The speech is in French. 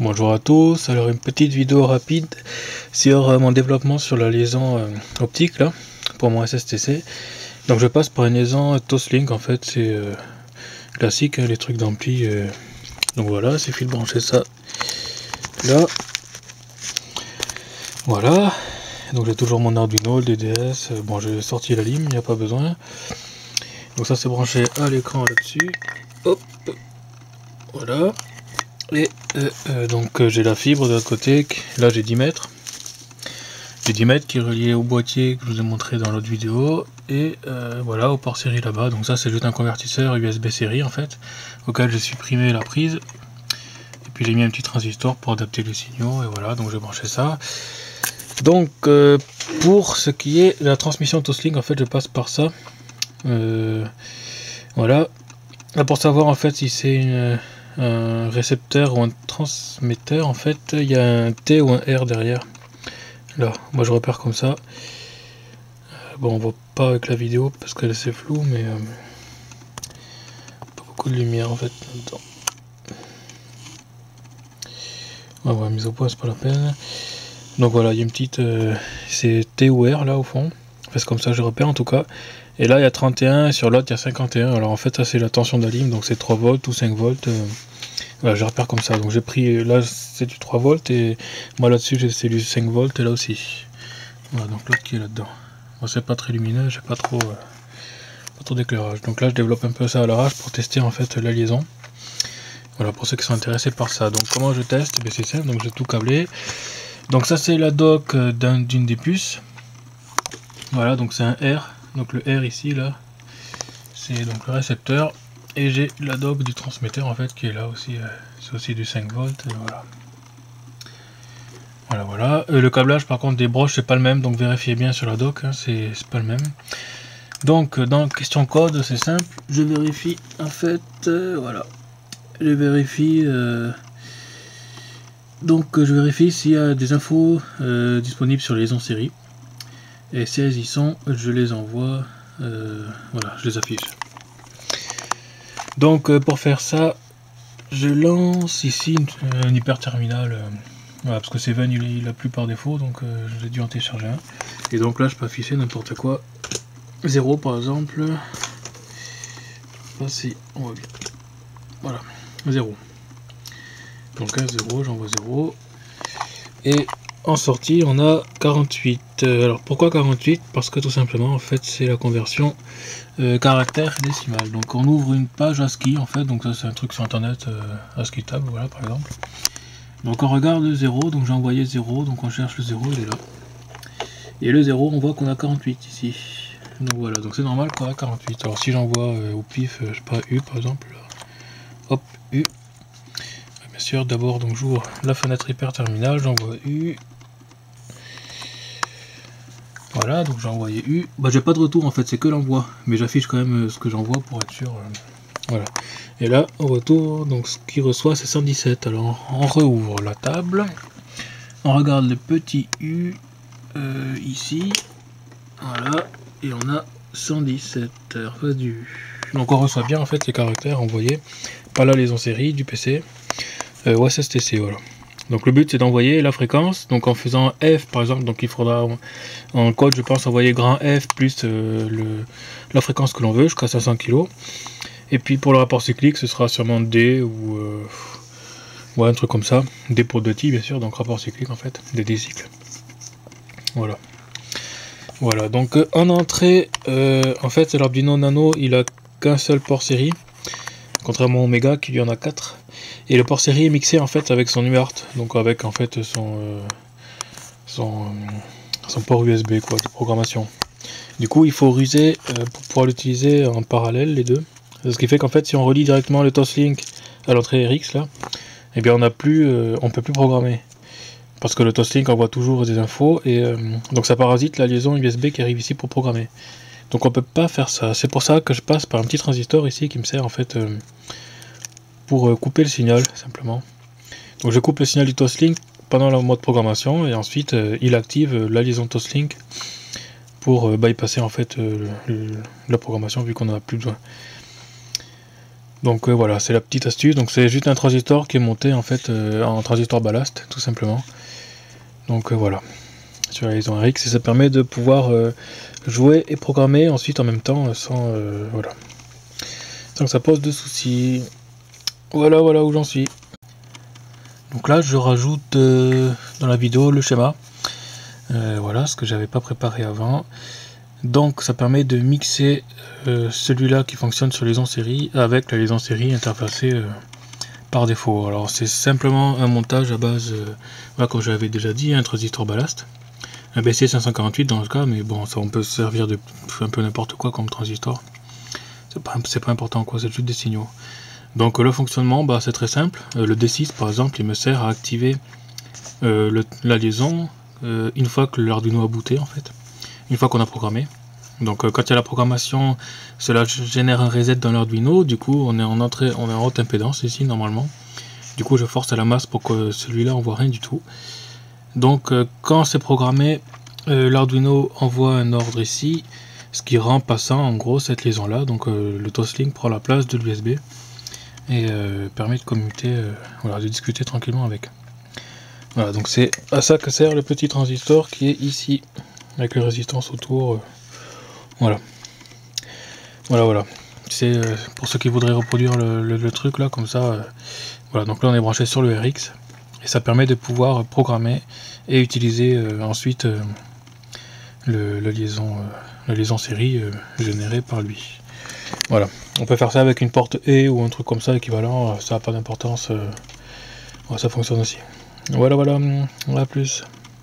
Bonjour à tous, alors une petite vidéo rapide sur mon développement sur la liaison optique là, pour mon SSTC. Donc je passe par une liaison Toslink en fait, c'est classique, hein, les trucs d'ampli. Donc voilà, c'est fil branché ça là. Voilà, donc j'ai toujours mon Arduino, le DDS, bon j'ai sorti la lime, il n'y a pas besoin. Donc ça c'est branché à l'écran là-dessus, hop, voilà. Et donc j'ai la fibre de l'autre côté, là j'ai 10 mètres. J'ai 10 mètres qui est relié au boîtier que je vous ai montré dans l'autre vidéo. Et voilà, au port série là-bas. Donc ça c'est juste un convertisseur USB série en fait, auquel j'ai supprimé la prise. Et puis j'ai mis un petit transistor pour adapter les signaux. Et voilà, donc j'ai branché ça. Donc pour ce qui est de la transmission Toslink, en fait je passe par ça. Voilà. Là, pour savoir en fait si c'est un récepteur ou un transmetteur, en fait il y a un T ou un R derrière. Là, moi je repère comme ça. Bon, on voit pas avec la vidéo parce qu'elle est assez floue, mais pas beaucoup de lumière en fait là-dedans. Ah ouais, mise au point, c'est pas la peine. Donc voilà, il y a une petite. C'est T ou R là au fond. C'est comme ça que je repère en tout cas. Et là il y a 31, et sur l'autre il y a 51. Alors en fait, ça c'est la tension de la ligne, donc c'est 3 volts ou 5 volts. Voilà, je repère comme ça. Donc j'ai pris. Là c'est du 3 volts, et moi là-dessus c'est du 5 volts, et là aussi. Voilà, donc l'autre qui est là-dedans. Bon, c'est pas très lumineux, j'ai pas trop d'éclairage. Donc là je développe un peu ça à l'arrache pour tester en fait la liaison. Voilà, pour ceux qui sont intéressés par ça. Donc comment je teste? C'est simple, donc j'ai tout câblé. Donc ça c'est la dock d'une des puces. Voilà, donc c'est un R. Donc le R ici là, c'est donc le récepteur. Et j'ai la dock du transmetteur en fait qui est là aussi. C'est aussi du 5 volts. Et voilà. Voilà. Le câblage par contre des broches c'est pas le même, donc vérifiez bien sur la dock, hein, c'est pas le même. Donc dans question code c'est simple, je vérifie en fait, voilà, je vérifie je vérifie s'il y a des infos disponibles sur les liaisons série, et si elles y sont, je les envoie, voilà, je les affiche. Donc pour faire ça, je lance ici un hyper terminal. Voilà, parce que c'est 20 il a plus par défaut, donc j'ai dû en télécharger un. Et donc là je peux afficher n'importe quoi. 0 par exemple. Voici, on voit bien. Voilà, 0. Donc un 0, j'envoie 0. Et en sortie on a 48. Alors pourquoi 48? Parce que tout simplement en fait c'est la conversion caractère décimal. Donc on ouvre une page ASCII en fait, donc ça c'est un truc sur internet, ASCII tab, voilà par exemple. Donc on regarde le 0, donc j'ai envoyé 0, donc on cherche le 0, il est là. Et le 0, on voit qu'on a 48 ici. Donc voilà, donc c'est normal qu'on a 48. Alors si j'envoie au pif, je sais pas, U par exemple, hop, U. Bien sûr, d'abord donc j'ouvre la fenêtre hyper terminal, j'envoie U. Voilà, donc j'ai envoyé U. Bah j'ai pas de retour en fait, c'est que l'envoi. Mais j'affiche quand même ce que j'envoie pour être sûr. Voilà. Et là, au retour, donc ce qu'il reçoit c'est 117. Alors on rouvre la table. On regarde le petit U ici. Voilà. Et on a 117. Donc on reçoit bien en fait les caractères envoyés par la liaison série du PC au SSTC. Voilà. Donc le but c'est d'envoyer la fréquence. Donc en faisant F par exemple, donc il faudra en code je pense envoyer grand F plus la fréquence que l'on veut jusqu'à 500 kg. Et puis pour le rapport cyclique ce sera sûrement D ou ouais, un truc comme ça. D pour DT bien sûr, donc rapport cyclique en fait, des cycles. Voilà. Voilà, donc en entrée, en fait l'Arduino Nano il a qu'un seul port série, contrairement au Mega qui lui en a 4. Et le port série est mixé en fait avec son UART, donc avec en fait son port USB quoi, de programmation. Du coup il faut ruser pour pouvoir l'utiliser en parallèle les deux. Ce qui fait qu'en fait si on relie directement le Toslink à l'entrée RX là, eh bien on peut plus programmer. Parce que le Toslink envoie toujours des infos, et donc ça parasite la liaison USB qui arrive ici pour programmer. Donc on peut pas faire ça. C'est pour ça que je passe par un petit transistor ici qui me sert en fait pour couper le signal simplement. Donc je coupe le signal du Toslink pendant le mode programmation, et ensuite il active la liaison Toslink pour bypasser en fait la programmation vu qu'on n'en a plus besoin. Donc voilà, c'est la petite astuce. Donc c'est juste un transistor qui est monté en fait en transistor ballast, tout simplement. Donc voilà, sur la liaison RX, et ça permet de pouvoir jouer et programmer ensuite en même temps sans voilà, sans que ça pose de soucis. Voilà où j'en suis. Donc là je rajoute dans la vidéo le schéma. Voilà ce que j'avais pas préparé avant. Donc ça permet de mixer celui-là qui fonctionne sur liaison série avec la liaison série interfacée par défaut. Alors c'est simplement un montage à base, voilà, comme j'avais déjà dit, un transistor ballast, un BC548 dans ce cas, mais bon, ça on peut se servir de un peu n'importe quoi comme transistor. C'est pas important quoi, c'est juste des signaux. Donc le fonctionnement, bah, c'est très simple. Le D6 par exemple, il me sert à activer la liaison une fois que l'Arduino a booté en fait, une fois qu'on a programmé. Donc quand il y a la programmation, cela génère un reset dans l'Arduino, du coup on est en haute impédance ici normalement. Du coup je force à la masse pour que celui-là envoie rien du tout. Donc quand c'est programmé, l'Arduino envoie un ordre ici, ce qui rend passant en gros cette liaison là. Donc le Toslink prend la place de l'USB et permet de commuter, voilà, de discuter tranquillement avec. Voilà, donc c'est à ça que sert le petit transistor qui est ici, avec les résistances autour. Voilà. C'est pour ceux qui voudraient reproduire le truc là, comme ça. Voilà, donc là on est branché sur le RX et ça permet de pouvoir programmer et utiliser ensuite la liaison série générée par lui. Voilà, on peut faire ça avec une porte E ou un truc comme ça équivalent, ça n'a pas d'importance, ça fonctionne aussi. Voilà, à plus.